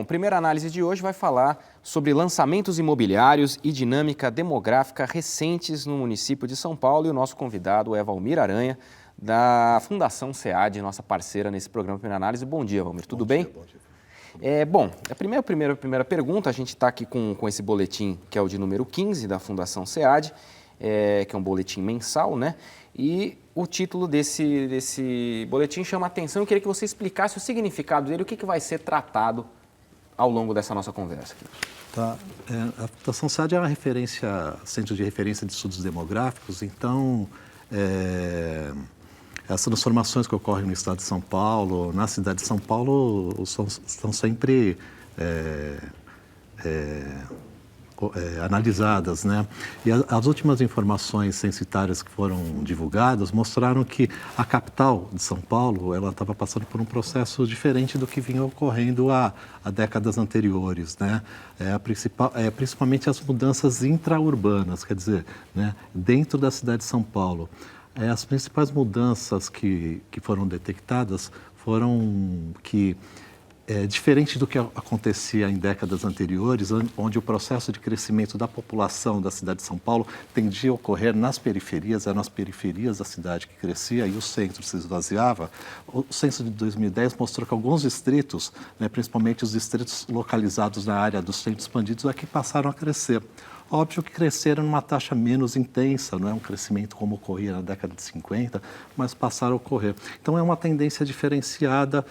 primeira análise de hoje vai falar sobre lançamentos imobiliários e dinâmica demográfica recentes no município de São Paulo. E o nosso convidado é Valmir Aranha, da Fundação SEAD, nossa parceira nesse programa Primeira Análise. Bom dia, Valmir. Tudo bem? Bom dia. A primeira pergunta, a gente está aqui com esse boletim, que é o de número 15 da Fundação SEAD, que é um boletim mensal, né? E o título desse boletim chama a atenção. Eu queria que você explicasse o significado dele, o que vai ser tratado ao longo dessa nossa conversa aqui. Tá. A Fundação SEAD é uma centro de referência de estudos demográficos, então as transformações que ocorrem no estado de São Paulo, na cidade de São Paulo, estão sempre analisadas, né? E as últimas informações censitárias que foram divulgadas mostraram que a capital de São Paulo ela estava passando por um processo diferente do que vinha ocorrendo há décadas anteriores, né? Principalmente as mudanças intraurbanas, quer dizer, né? Dentro da cidade de São Paulo. As principais mudanças que foram detectadas foram que, diferente do que acontecia em décadas anteriores, onde o processo de crescimento da população da cidade de São Paulo tendia a ocorrer nas periferias, eram as periferias da cidade que crescia e o centro se esvaziava, o censo de 2010 mostrou que alguns distritos, né, principalmente os distritos localizados na área dos centros expandidos, é que passaram a crescer. Óbvio que cresceram numa taxa menos intensa, não é um crescimento como ocorria na década de 50, mas passaram a ocorrer. Então é uma tendência diferenciada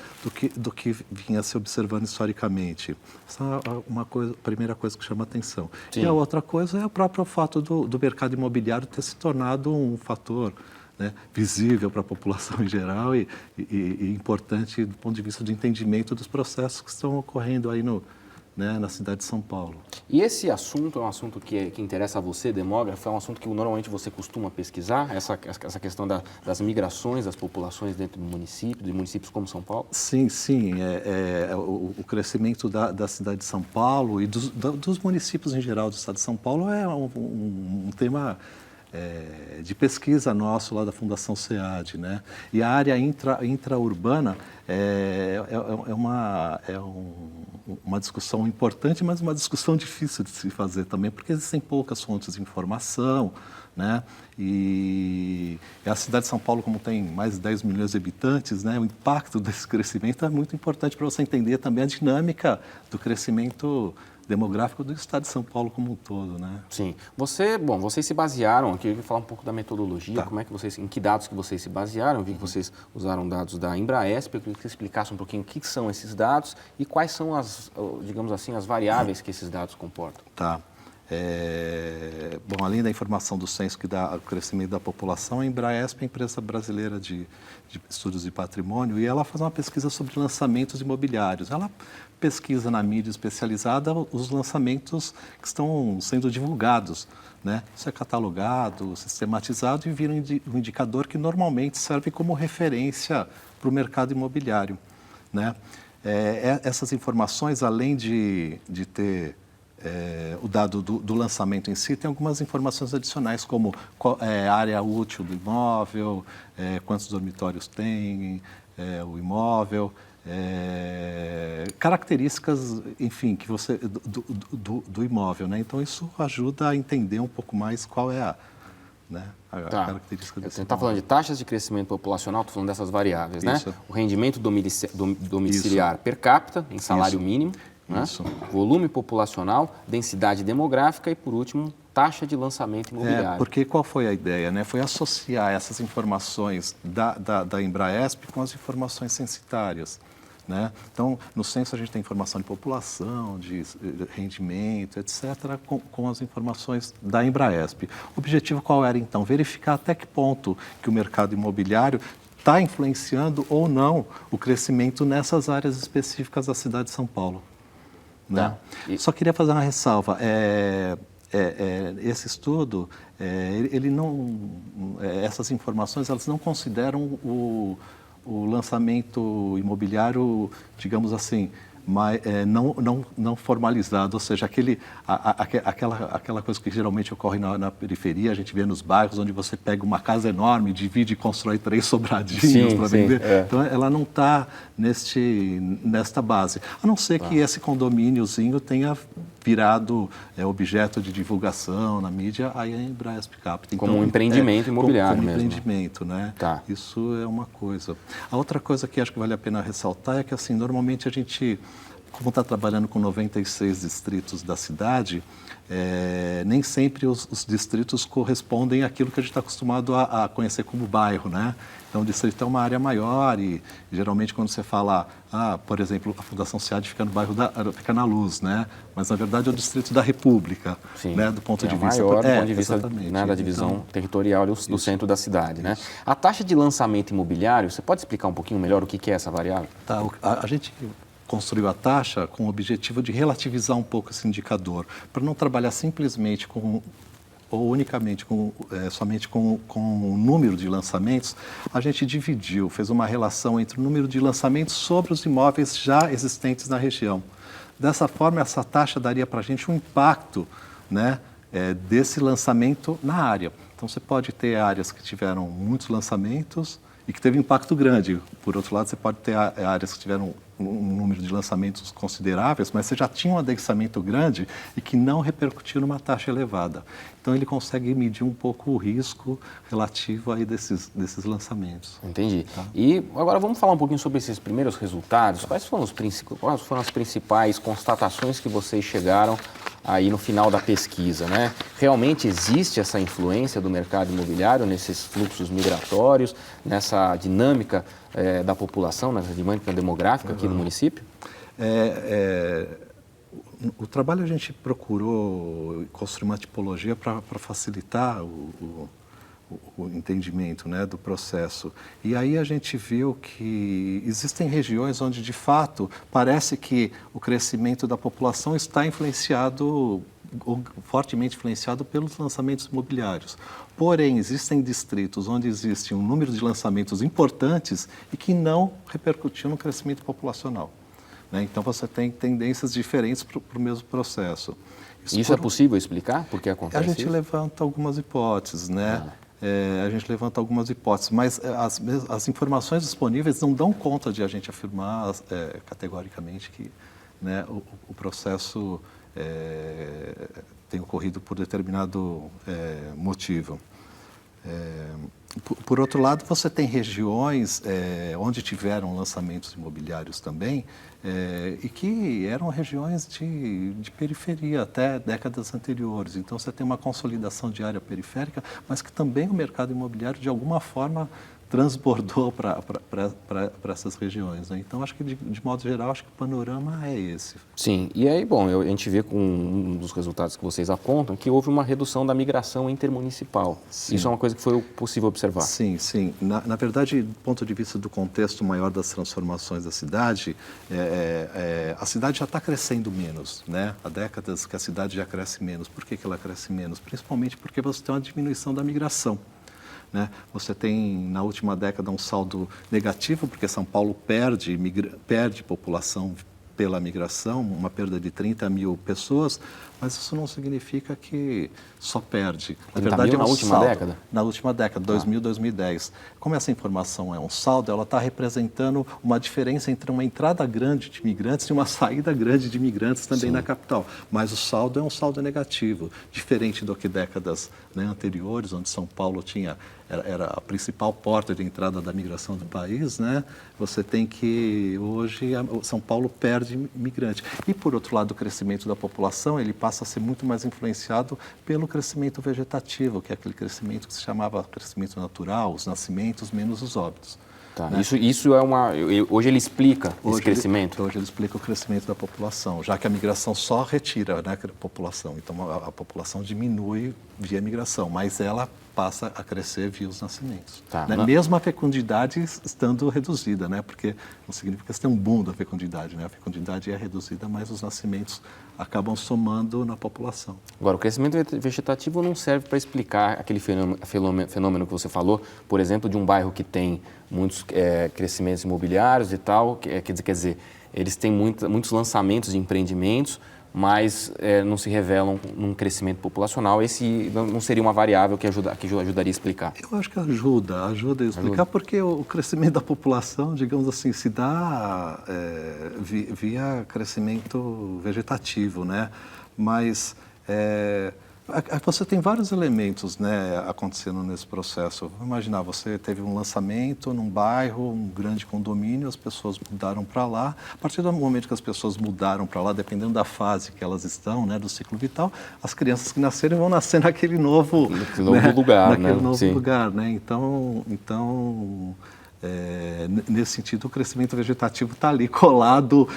do que vinha se observando historicamente. Essa é primeira coisa que chama atenção. Sim. E a outra coisa é o próprio fato do mercado imobiliário ter se tornado um fator, né, visível para a população em geral e importante do ponto de vista de entendimento dos processos que estão ocorrendo aí na cidade de São Paulo. E esse assunto é um assunto que interessa a você, demógrafo, é um assunto que normalmente você costuma pesquisar, essa questão das migrações das populações dentro do município, de municípios como São Paulo? Sim. O crescimento da cidade de São Paulo e dos municípios em geral do estado de São Paulo é um tema de pesquisa nosso lá da Fundação SEAD, né? E a área intraurbana é uma discussão importante, mas uma discussão difícil de se fazer também, porque existem poucas fontes de informação, né? E a cidade de São Paulo, como tem mais de 10 milhões de habitantes, né? O impacto desse crescimento é muito importante para você entender também a dinâmica do crescimento demográfico do estado de São Paulo como um todo, né? Sim. Vocês se basearam, aqui eu queria falar um pouco da metodologia, tá. Em que dados que vocês se basearam? Eu vi que vocês usaram dados da Embraesp, eu queria que você explicasse um pouquinho o que são esses dados e quais são as variáveis que esses dados comportam. Tá. Além da informação do censo que dá o crescimento da população, a Embraesp é a empresa brasileira de estudos de patrimônio e ela faz uma pesquisa sobre lançamentos imobiliários. Ela pesquisa na mídia especializada os lançamentos que estão sendo divulgados, né? Isso é catalogado, sistematizado e vira um indicador que normalmente serve como referência para o mercado imobiliário, né? Essas informações, além de ter o dado do lançamento em si, tem algumas informações adicionais, como a área útil do imóvel, quantos dormitórios tem o imóvel, características, enfim, que você do imóvel, né? Então isso ajuda a entender um pouco mais qual é a característica desse Você está falando de taxas de crescimento populacional, estou falando dessas variáveis, isso. Né? O rendimento domiciliar Isso. per capita, em salário Isso. mínimo, né? Isso. Volume populacional, densidade demográfica e, por último, taxa de lançamento imobiliário. Porque qual foi a ideia, né? Foi associar essas informações da Embraesp com as informações censitárias, né? Então, no censo a gente tem informação de população, de rendimento, etc., com as informações da Embraesp. O objetivo qual era, então? Verificar até que ponto que o mercado imobiliário está influenciando ou não o crescimento nessas áreas específicas da cidade de São Paulo. Né? Só queria fazer uma ressalva. Esse estudo, essas informações, elas não consideram o lançamento imobiliário, digamos assim, mas não formalizado, ou seja, aquela coisa que geralmente ocorre na periferia, a gente vê nos bairros onde você pega uma casa enorme, divide e constrói 3 sobradinhos para vender. Então, ela não está nesta base, a não ser que esse condomíniozinho tenha virado objeto de divulgação na mídia, aí a Embraesp capta. Como um empreendimento imobiliário como mesmo. Empreendimento, né? Isso é uma coisa. A outra coisa que acho que vale a pena ressaltar é que, assim, normalmente a gente, como está trabalhando com 96 distritos da cidade, nem sempre os distritos correspondem àquilo que a gente está acostumado a conhecer como bairro, né? Então, o distrito é uma área maior e, geralmente, quando você fala, por exemplo, a Fundação SEAD fica no bairro fica na Luz, né? Mas, na verdade, é o distrito da República, né? Do ponto de vista... maior do ponto de vista, né, da divisão territorial do centro da cidade, né? A taxa de lançamento imobiliário, você pode explicar um pouquinho melhor o que é essa variável? Tá, a gente construiu a taxa com o objetivo de relativizar um pouco esse indicador, para não trabalhar simplesmente ou unicamente somente com o número de lançamentos. A gente dividiu, fez uma relação entre o número de lançamentos sobre os imóveis já existentes na região. Dessa forma, essa taxa daria para a gente um impacto, né, desse lançamento na área. Então, você pode ter áreas que tiveram muitos lançamentos e que teve impacto grande. Por outro lado, você pode ter áreas que tiveram um número de lançamentos consideráveis, mas você já tinha um adensamento grande e que não repercutiu numa taxa elevada. Então, ele consegue medir um pouco o risco relativo aí desses lançamentos. Entendi. Tá? E agora vamos falar um pouquinho sobre esses primeiros resultados. Quais foram as principais constatações que vocês chegaram aí no final da pesquisa, né? Realmente existe essa influência do mercado imobiliário nesses fluxos migratórios, nessa dinâmica da população, nessa dinâmica demográfica aqui no município? O trabalho, a gente procurou construir uma tipologia para facilitar o entendimento, né, do processo. E aí a gente viu que existem regiões onde, de fato, parece que o crescimento da população está influenciado, ou fortemente influenciado pelos lançamentos imobiliários. Porém, existem distritos onde existe um número de lançamentos importantes e que não repercutiu no crescimento populacional. Né? Então, você tem tendências diferentes para o mesmo processo. Isso é possível explicar? Por que acontece isso? A gente levanta algumas hipóteses, né? A gente levanta algumas hipóteses, mas as informações disponíveis não dão conta de a gente afirmar categoricamente que, né, o processo tem ocorrido por determinado motivo. Por outro lado, você tem regiões onde tiveram lançamentos imobiliários também e que eram regiões de periferia até décadas anteriores. Então, você tem uma consolidação de área periférica, mas que também o mercado imobiliário, de alguma forma, transbordou para essas regiões. Né? Então, acho que, de modo geral, acho que o panorama é esse. Sim, e aí, bom, a gente vê com um dos resultados que vocês apontam que houve uma redução da migração intermunicipal. Sim. Isso é uma coisa que foi possível observar. Sim, sim. Na verdade, do ponto de vista do contexto maior das transformações da cidade, a cidade já está crescendo menos, né? Há décadas que a cidade já cresce menos. Por que ela cresce menos? Principalmente porque você tem uma diminuição da migração. Né? Você tem, na última década, um saldo negativo, porque São Paulo perde população pela migração, uma perda de 30 mil pessoas, mas isso não significa que só perde. Na verdade, é um saldo. Década? Na última década, 2000, 2010. Como essa informação é um saldo, ela está representando uma diferença entre uma entrada grande de imigrantes e uma saída grande de imigrantes também na capital. Mas o saldo é um saldo negativo, diferente do que décadas, né, anteriores, onde São Paulo era a principal porta de entrada da migração do país, né? Você tem que, hoje, São Paulo perde imigrante. E, por outro lado, o crescimento da população, ele passa a ser muito mais influenciado pelo crescimento vegetativo, que é aquele crescimento que se chamava crescimento natural, os nascimentos menos os óbitos. Tá. Né? Isso é hoje ele explica esse crescimento? Hoje ele explica o crescimento da população, já que a migração só retira, né, a população. Então, a população diminui via migração, mas ela passa a crescer via os nascimentos. Tá, né? Mesmo a fecundidade estando reduzida, né? Porque não significa que você tem um boom da fecundidade, né? A fecundidade é reduzida, mas os nascimentos acabam somando na população. Agora, o crescimento vegetativo não serve para explicar aquele fenômeno que você falou, por exemplo, de um bairro que tem muitos crescimentos imobiliários e tal, quer dizer, eles têm muitos lançamentos de empreendimentos, mas não se revelam num crescimento populacional. Esse não seria uma variável que ajudaria a explicar? Eu acho que ajuda a explicar, porque o crescimento da população, digamos assim, se dá via crescimento vegetativo, né? Mas você tem vários elementos, né, acontecendo nesse processo. Vou imaginar, você teve um lançamento num bairro, um grande condomínio, as pessoas mudaram para lá. A partir do momento que as pessoas mudaram para lá, dependendo da fase que elas estão, né, do ciclo vital, as crianças que nascerem vão nascer naquele novo, lugar, naquele novo lugar, né? Então nesse sentido, o crescimento vegetativo está ali colado,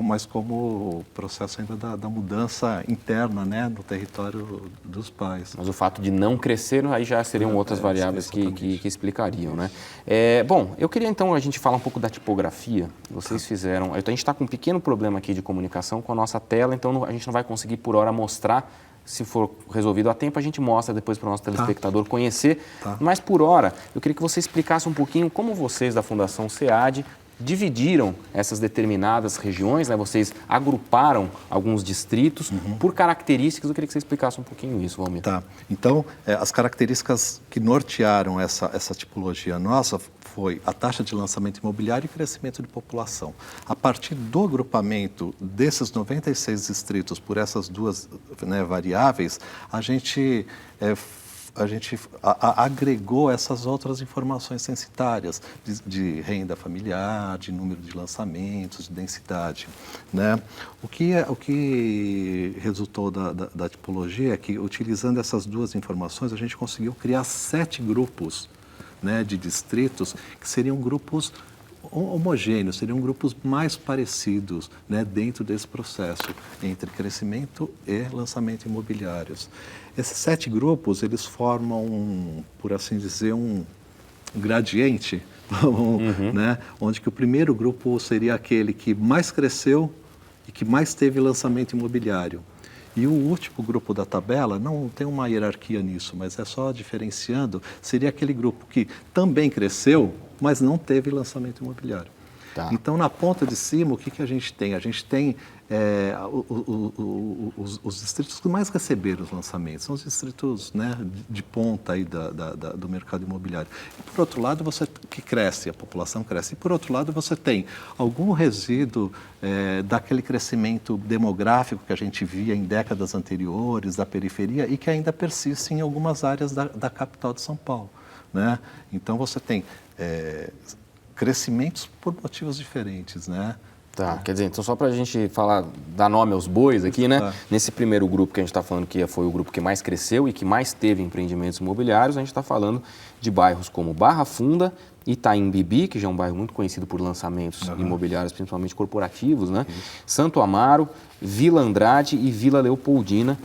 mas como processo ainda da mudança interna, né, no território dos pais. Mas o fato de não crescer, aí já seriam outras variáveis que explicariam, né? Bom, eu queria então a gente falar um pouco da tipografia. Vocês fizeram... A gente está com um pequeno problema aqui de comunicação com a nossa tela, então a gente não vai conseguir por hora mostrar. Se for resolvido a tempo, a gente mostra depois para o nosso telespectador conhecer. Mas, por hora, eu queria que você explicasse um pouquinho como vocês da Fundação SEAD dividiram essas determinadas regiões, né? Vocês agruparam alguns distritos por características. Eu queria que você explicasse um pouquinho isso, Valmir. Tá. Então, as características que nortearam essa tipologia nossa foi a taxa de lançamento imobiliário e crescimento de população. A partir do agrupamento desses 96 distritos por essas duas, né, variáveis, a gente agregou essas outras informações censitárias de renda familiar, de número de lançamentos, de densidade, né? O que resultou da tipologia é que, utilizando essas duas informações, a gente conseguiu criar 7 grupos, né, de distritos que seriam grupos homogêneos, seriam grupos mais parecidos, né, dentro desse processo entre crescimento e lançamento imobiliários. Esses 7 grupos, eles formam, por assim dizer, um gradiente, né, onde que o primeiro grupo seria aquele que mais cresceu e que mais teve lançamento imobiliário. E o último grupo da tabela, não tem uma hierarquia nisso, mas é só diferenciando, seria aquele grupo que também cresceu, mas não teve lançamento imobiliário. Tá. Então, na ponta de cima, o que a gente tem? A gente tem os distritos que mais receberam os lançamentos, são os distritos, né, de ponta aí do mercado imobiliário. E, por outro lado, que cresce, a população cresce. E, por outro lado, você tem algum resíduo daquele crescimento demográfico que a gente via em décadas anteriores, da periferia, e que ainda persiste em algumas áreas da capital de São Paulo, né? Então, você tem crescimentos por motivos diferentes, né? Tá, quer dizer, então só para a gente dar nome aos bois aqui, né? Nesse primeiro grupo que a gente está falando que foi o grupo que mais cresceu e que mais teve empreendimentos imobiliários, a gente está falando de bairros como Barra Funda, Itaim Bibi, que já é um bairro muito conhecido por lançamentos imobiliários, principalmente corporativos, né? Santo Amaro, Vila Andrade e Vila Leopoldina.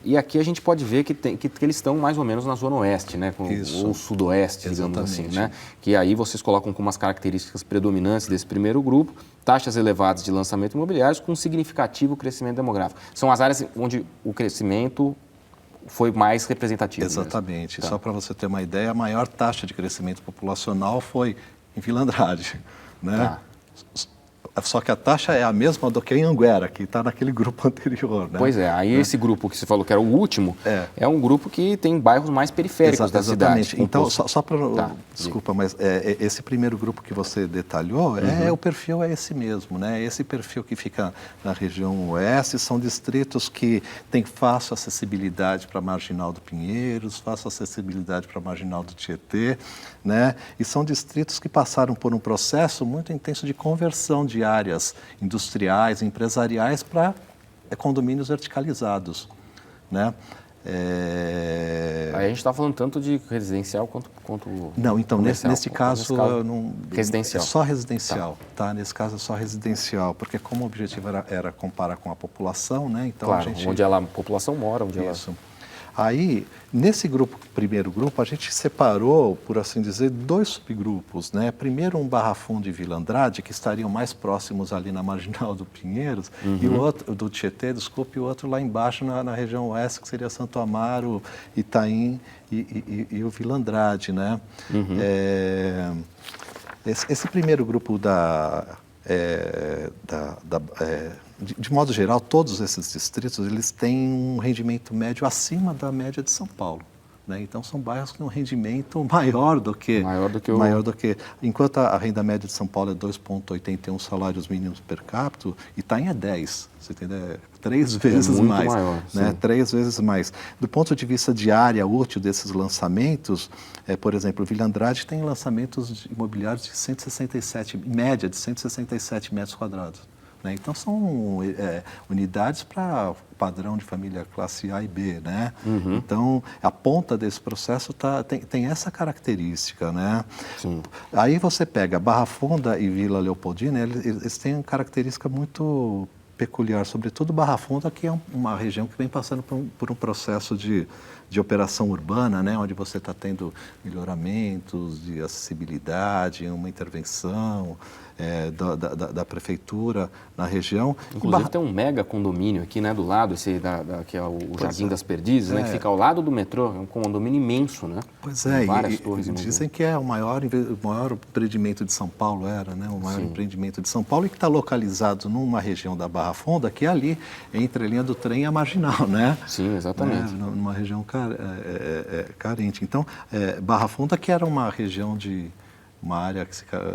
E aqui a gente pode ver que eles estão mais ou menos na zona oeste, né? Ou sudoeste, digamos assim, né? Que aí vocês colocam como as características predominantes desse primeiro grupo, taxas elevadas de lançamento imobiliários com significativo crescimento demográfico. São as áreas onde o crescimento foi mais representativo. Exatamente. Tá. Só para você ter uma ideia, a maior taxa de crescimento populacional foi em Vila Andrade, né? Tá. Só que a taxa é a mesma do que em Anguera, que está naquele grupo anterior, né? Pois é, aí esse grupo que você falou que era o último, é um grupo que tem bairros mais periféricos da cidade. Exatamente. Então, só para... Desculpa, mas esse primeiro grupo que você detalhou, o perfil é esse mesmo, né? Esse perfil que fica na região oeste são distritos que têm fácil acessibilidade para a Marginal do Pinheiros, fácil acessibilidade para a Marginal do Tietê, né? E são distritos que passaram por um processo muito intenso de conversão de áreas industriais, empresariais para condomínios verticalizados, né? Aí a gente está falando tanto de residencial quanto não, então nesse caso não, residencial. É só residencial, tá? Nesse caso é só residencial, porque como o objetivo era comparar com a população, né? Então claro, onde a população mora, onde isso. Aí, nesse primeiro grupo, a gente separou, por assim dizer, 2 subgrupos, né? Primeiro um Barra Funda e Vila Andrade, que estariam mais próximos ali na Marginal do Pinheiros, e o outro, do Tietê, desculpe, e o outro lá embaixo na região oeste, que seria Santo Amaro, Itaim e o Vila Andrade, né? Esse primeiro grupo de modo geral, todos esses distritos, eles têm um rendimento médio acima da média de São Paulo. Né? Então, são bairros com um rendimento maior do que enquanto a renda média de São Paulo é 2,81 salários mínimos per capita, Itaim é 10, você entendeu? 3 vezes mais. Maior, né? 3 vezes mais. Do ponto de vista de área útil desses lançamentos, por exemplo, Vila Andrade tem lançamentos imobiliários de 167, média de 167 metros quadrados. Né? Então, são unidades para padrão de família classe A e B. Né? Uhum. Então, a ponta desse processo tem essa característica. Né? Sim. Aí você pega Barra Funda e Vila Leopoldina, eles têm uma característica muito peculiar, sobretudo Barra Funda, que é uma região que vem passando por um processo de operação urbana, né, onde você está tendo melhoramentos de acessibilidade, uma intervenção da prefeitura na região. Inclusive tem um mega condomínio aqui, né, do lado, que é o Jardim das Perdizes, né, que fica ao lado do metrô, é um condomínio imenso, né? Pois é, várias torres. Dizem que é o maior empreendimento de São Paulo, né, o maior empreendimento de São Paulo, e que está localizado numa região da Barra Funda, que é ali, entre a linha do trem e a Marginal, né? Sim, exatamente. Né, numa região carente. Então, Barra Funda, que era uma região uma área,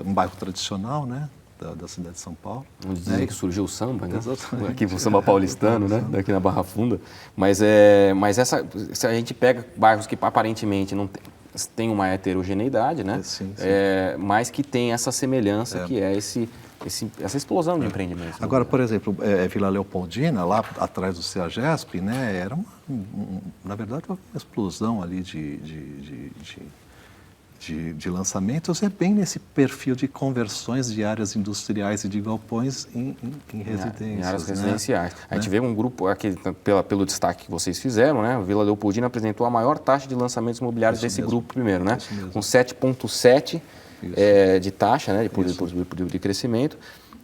um bairro tradicional, né, da cidade de São Paulo. Onde dizem que surgiu o samba, né? Exatamente. Aqui o samba paulistano, né? Daqui na Barra Funda. Mas se a gente pega bairros que aparentemente não tem uma heterogeneidade, né? Sim. Mas que tem essa semelhança, que é essa explosão de empreendimentos. Agora, por exemplo, Vila Leopoldina, lá atrás do CEAGESP, né, era na verdade, uma explosão ali de lançamentos, é bem nesse perfil de conversões de áreas industriais e de galpões em residências. Em áreas residenciais. A gente vê um grupo, aqui, pelo destaque que vocês fizeram, né? Vila Leopoldina apresentou a maior taxa de lançamentos imobiliários desse grupo primeiro, né? Com 7,7% de taxa, né? De crescimento.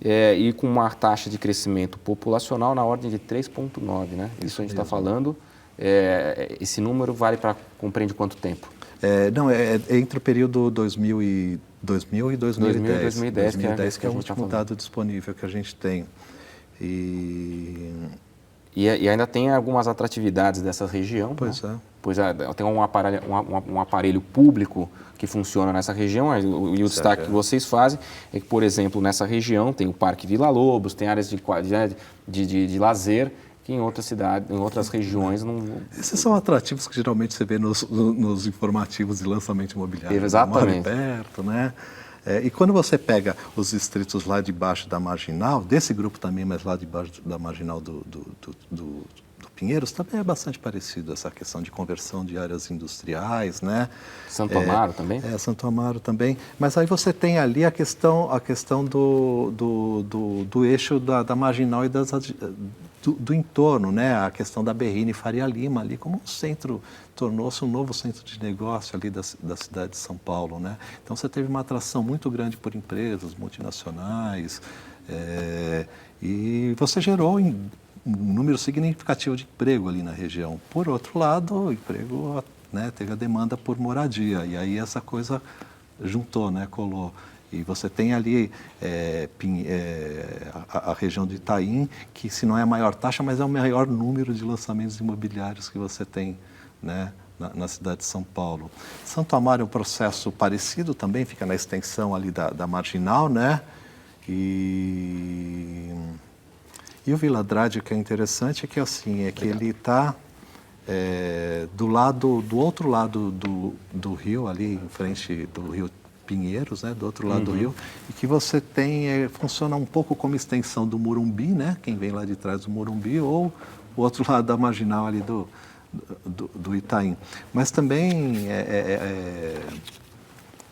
E com uma taxa de crescimento populacional na ordem de 3,9%, né? Isso a gente está falando. Esse número compreende quanto tempo? Entre o período 2000 e 2010. 2010 que é o último dado disponível que a gente tem. E ainda tem algumas atratividades dessa região. Pois né? Pois tem um aparelho público que funciona nessa região, e o destaque que vocês fazem é que, por exemplo, nessa região tem o Parque Vila Lobos, tem áreas de lazer, que em outras cidades, em outras regiões não... Esses são atrativos que geralmente você vê nos informativos de lançamento imobiliário. Exatamente. Perto, né? E quando você pega os distritos lá debaixo da Marginal, desse grupo também, mas lá debaixo da Marginal do Pinheiros, também é bastante parecido essa questão de conversão de áreas industriais, né? Santo Amaro também? Santo Amaro também. Mas aí você tem ali a questão do eixo da Marginal e do entorno, né? A questão da Berrini e Faria Lima ali como um centro, tornou-se um novo centro de negócio ali da cidade de São Paulo, né? Então você teve uma atração muito grande por empresas multinacionais e você gerou um número significativo de emprego ali na região. Por outro lado, o emprego, né, teve a demanda por moradia e aí essa coisa juntou, né, colou. E você tem ali a região de Itaim, que se não é a maior taxa, mas é o maior número de lançamentos imobiliários que você tem, né, na cidade de São Paulo. Santo Amaro é um processo parecido também, fica na extensão ali da Marginal, né? E o Vila Andrade, o que é interessante é que ele está do outro lado do rio, ali em frente do rio Pinheiros, né, do outro lado do rio, e que você tem, funciona um pouco como extensão do Morumbi, né, quem vem lá de trás do Morumbi, ou o outro lado da Marginal ali do Itaim. Mas também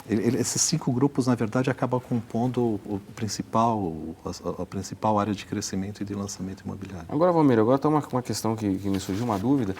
esses 5 grupos, na verdade, acabam compondo a principal área de crescimento e de lançamento imobiliário. Agora, Valmir, tem uma questão que me surgiu uma dúvida.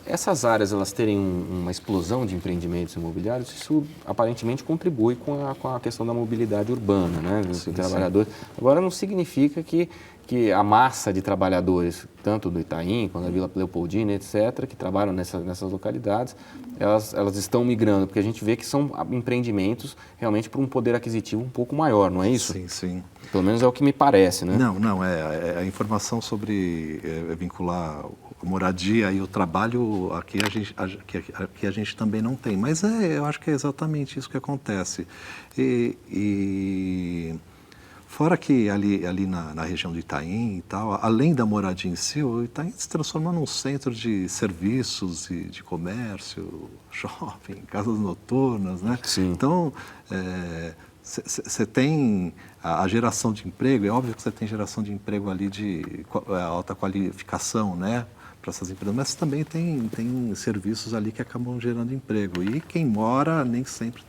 Essas áreas, elas terem uma explosão de empreendimentos imobiliários, isso aparentemente contribui com a questão da mobilidade urbana, né, do trabalhador. Agora, não significa que que a massa de trabalhadores, tanto do Itaim, quanto da Vila Leopoldina, etc., que trabalham nessas localidades, elas estão migrando, porque a gente vê que são empreendimentos realmente para um poder aquisitivo um pouco maior, não é isso? Sim, sim. Pelo menos é o que me parece, né? Não, a informação sobre vincular a moradia e o trabalho, aqui a gente também não tem, mas eu acho que é exatamente isso que acontece. Fora que ali na região do Itaim e tal, além da moradia em si, o Itaim se transforma num centro de serviços e de comércio, shopping, casas noturnas, né? Sim. Então, você tem a geração de emprego, é óbvio que você tem geração de emprego ali de alta qualificação, né? Para essas empresas, mas também tem serviços ali que acabam gerando emprego. E quem mora nem sempre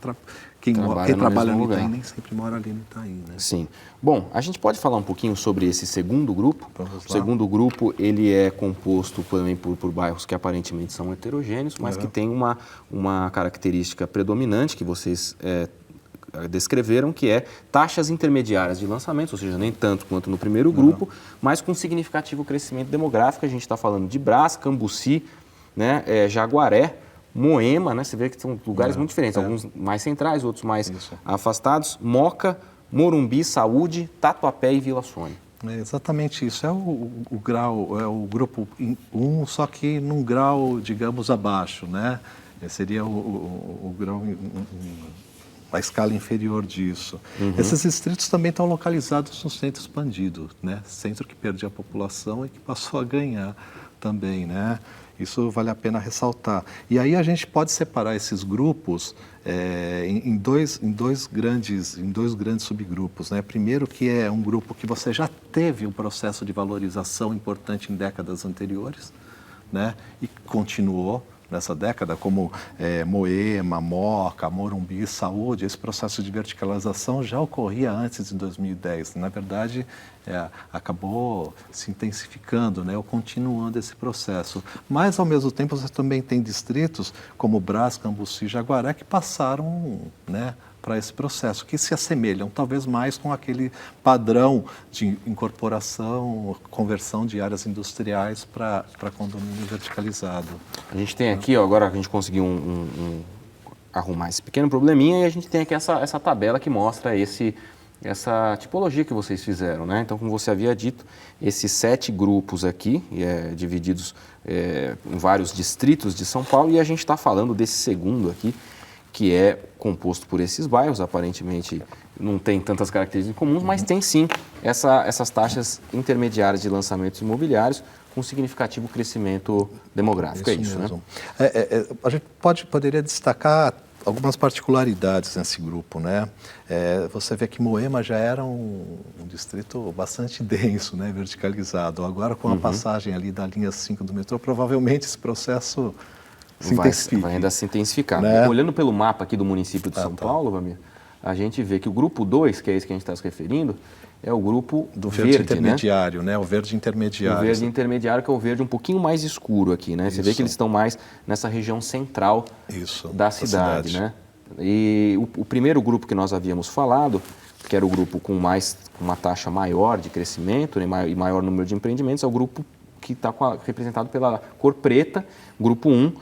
quem trabalha no Itaim nem sempre mora ali no Itaim, né? Sim. Bom, a gente pode falar um pouquinho sobre esse segundo grupo. O segundo grupo, ele é composto também por bairros que aparentemente são heterogêneos, mas que tem uma característica predominante que vocês descreveram, que é taxas intermediárias de lançamento, ou seja, nem tanto quanto no primeiro grupo, mas com significativo crescimento demográfico. A gente está falando de Brás, Cambuci, né, Jaguaré, Moema, né, você vê que são lugares muito diferentes, alguns mais centrais, outros mais afastados, Moca, Morumbi, Saúde, Tatuapé e Vila Sônia. É exatamente isso, é o grau, é o grupo 1, só que num grau, digamos, abaixo, né? Seria o grau... a escala inferior disso. Esses distritos também estão localizados no centro expandido, né? Centro que perdia a população e que passou a ganhar também, né? Isso vale a pena ressaltar. E aí a gente pode separar esses grupos em dois grandes subgrupos, né? Primeiro, que é um grupo que você já teve um processo de valorização importante em décadas anteriores, né? E continuou nessa década, como Moema, Moca, Morumbi, Saúde. Esse processo de verticalização já ocorria antes de 2010. Na verdade, acabou se intensificando, né, ou continuando esse processo. Mas, ao mesmo tempo, você também tem distritos como Brás, Cambuci e Jaguaré que passaram, né, para esse processo, que se assemelham talvez mais com aquele padrão de incorporação, conversão de áreas industriais para condomínio verticalizado. A gente tem aqui, ó, agora a gente conseguiu arrumar esse pequeno probleminha e a gente tem aqui essa tabela que mostra essa tipologia que vocês fizeram, né? Então, como você havia dito, esses 7 grupos aqui, divididos em vários distritos de São Paulo, e a gente está falando desse segundo aqui, que é composto por esses bairros, aparentemente não tem tantas características comuns, mas tem sim essas taxas intermediárias de lançamentos imobiliários com significativo crescimento demográfico. Isso mesmo. Né? A gente poderia destacar algumas particularidades nesse grupo, né? Você vê que Moema já era um distrito bastante denso, né? Verticalizado. Agora, com a passagem ali da linha 5 do metrô, provavelmente esse processo vai ainda se intensificar. Né? Olhando pelo mapa aqui do município de São Paulo, Vamir, a gente vê que o grupo 2, que é esse que a gente está se referindo, é o grupo do verde intermediário, né? O verde intermediário. O verde intermediário, que é o verde um pouquinho mais escuro aqui, né? Você vê que eles estão mais nessa região central da cidade, né? E o primeiro grupo que nós havíamos falado, que era o grupo com uma taxa maior de crescimento, né, e maior número de empreendimentos, é o grupo que está representado pela cor preta, grupo 1,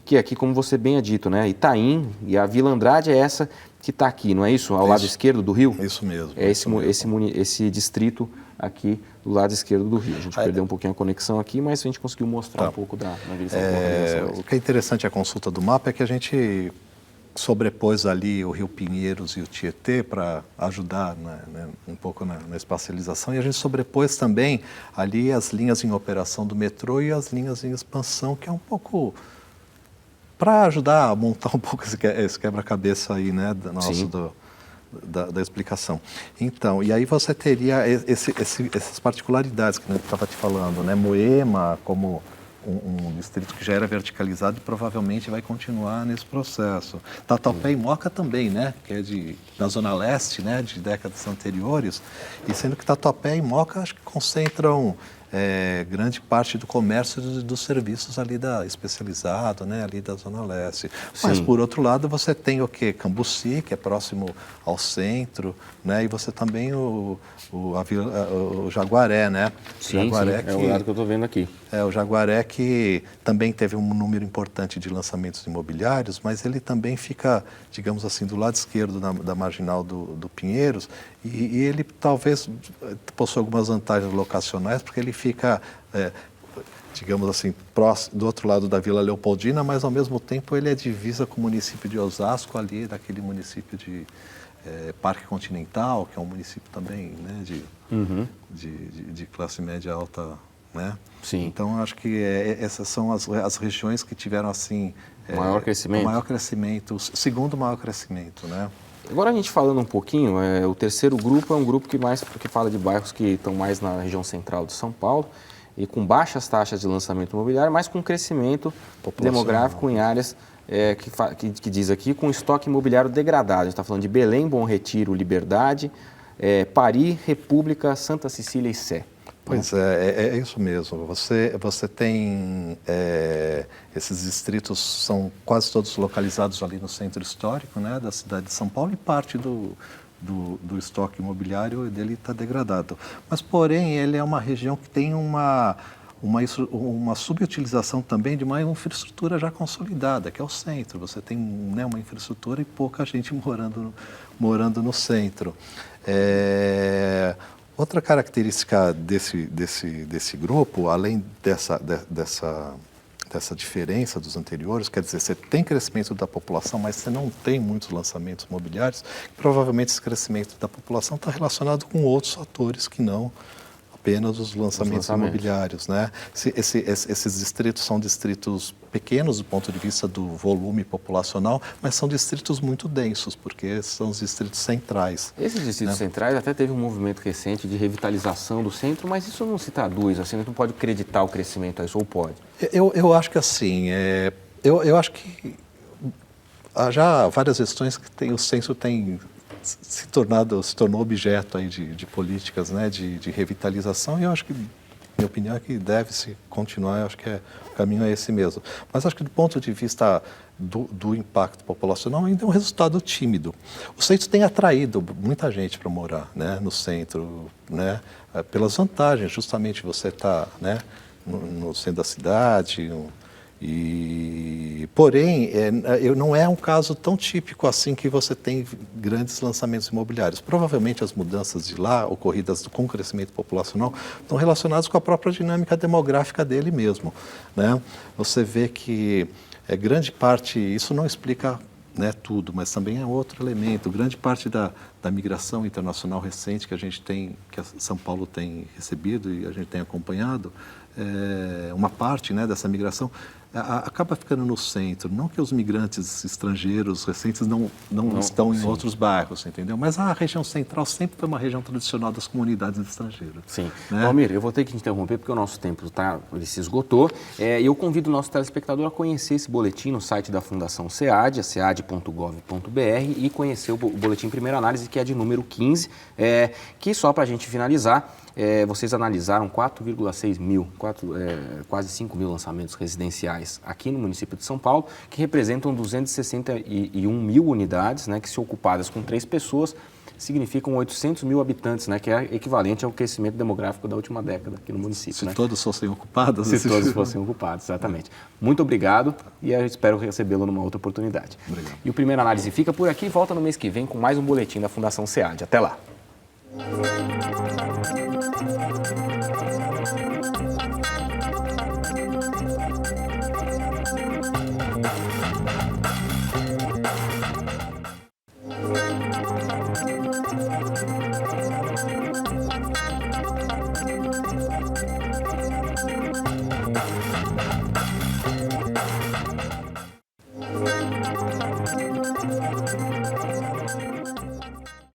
que aqui, como você bem ha dito, né, Itaim, e a Vila Andrade é essa que está aqui, não é isso? Ao lado esquerdo do rio? Isso mesmo. É esse distrito aqui do lado esquerdo do rio. A gente perdeu um pouquinho a conexão aqui, mas a gente conseguiu mostrar um pouco da localização. O que é interessante a consulta do mapa é que a gente sobrepôs ali o Rio Pinheiros e o Tietê para ajudar, né, um pouco na espacialização, e a gente sobrepôs também ali as linhas em operação do metrô e as linhas em expansão, que é um pouco para ajudar a montar um pouco esse quebra-cabeça aí, né, da explicação. Então, e aí você teria essas particularidades que eu estava te falando, né, Moema como um distrito que já era verticalizado e provavelmente vai continuar nesse processo. Tatuapé e Moca também, né, que é da Zona Leste, né, de décadas anteriores, e sendo que Tatuapé e Moca acho que concentram grande parte do comércio e dos serviços ali especializado, né, ali da Zona Leste. Mas, por outro lado, você tem o quê? Cambuci, que é próximo ao centro, né, e você também o Jaguaré, né? Sim, Jaguaré sim, é o lado que eu estou vendo aqui. O Jaguaré que também teve um número importante de lançamentos imobiliários, mas ele também fica, digamos assim, do lado esquerdo da marginal do Pinheiros, e ele talvez possua algumas vantagens locacionais, porque ele fica, digamos assim, próximo, do outro lado da Vila Leopoldina, mas ao mesmo tempo ele é divisa com o município de Osasco, ali daquele município de Parque Continental, que é um município também, né, de classe média alta, né? Sim. Então, acho que essas são as regiões que tiveram, assim... maior crescimento. O maior crescimento, o segundo maior crescimento, né? Agora a gente falando um pouquinho, o terceiro grupo é um grupo que fala de bairros que estão mais na região central de São Paulo e com baixas taxas de lançamento imobiliário, mas com crescimento demográfico em áreas que diz aqui, com estoque imobiliário degradado. A gente está falando de Belém, Bom Retiro, Liberdade, Pari, República, Santa Cecília e Sé. Pois é isso mesmo. Você tem... esses distritos são quase todos localizados ali no centro histórico, né, da cidade de São Paulo, e parte do estoque imobiliário dele está degradado. Mas, porém, ele é uma região que tem uma subutilização também de uma infraestrutura já consolidada, que é o centro. Você tem, né, uma infraestrutura e pouca gente morando no centro. Outra característica desse grupo, além dessa diferença dos anteriores, quer dizer, você tem crescimento da população, mas você não tem muitos lançamentos imobiliários. Provavelmente esse crescimento da população está relacionado com outros fatores que não apenas os lançamentos imobiliários, né? Esses distritos são distritos pequenos do ponto de vista do volume populacional, mas são distritos muito densos, porque são os distritos centrais. Esses distritos centrais até teve um movimento recente de revitalização do centro, mas isso não se traduz, assim, a gente não pode acreditar o crescimento a isso, ou pode? Eu acho que assim, eu acho que há já várias questões que o centro tem se tornou objeto aí de políticas, né, de revitalização, e eu acho que, minha opinião é que deve-se continuar, eu acho que o caminho é esse mesmo. Mas acho que do ponto de vista do impacto populacional ainda é um resultado tímido. O centro tem atraído muita gente para morar, né, no centro, né, pelas vantagens, justamente você está, né, no centro da cidade, porém, não é um caso tão típico assim que você tem grandes lançamentos imobiliários. Provavelmente as mudanças de lá, ocorridas com o crescimento populacional, estão relacionadas com a própria dinâmica demográfica dele mesmo, né? Você vê que grande parte, isso não explica, né, tudo, mas também é outro elemento. Grande parte da migração internacional recente que a gente tem, que São Paulo tem recebido e a gente tem acompanhado, uma parte, né, dessa migração acaba ficando no centro. Não que os migrantes estrangeiros recentes não estão em outros bairros, entendeu? Mas a região central sempre foi uma região tradicional das comunidades estrangeiras. Sim. Né? Almir, eu vou ter que te interromper porque o nosso tempo ele se esgotou. E eu convido o nosso telespectador a conhecer esse boletim no site da Fundação SEAD, sead.gov.br, e conhecer o boletim Primeira Análise, que é de número 15, que só para a gente finalizar, vocês analisaram 4,6 mil, quase 5 mil lançamentos residenciais aqui no município de São Paulo, que representam 261 mil unidades, né, que, se ocupadas com 3 pessoas, significam 800 mil habitantes, né, que é equivalente ao crescimento demográfico da última década aqui no município. Se todos fossem ocupados. Se todos fossem ocupados, exatamente. Muito obrigado e eu espero recebê-lo numa outra oportunidade. Obrigado. E o Primeira Análise fica por aqui e volta no mês que vem com mais um boletim da Fundação SEAD. Até lá!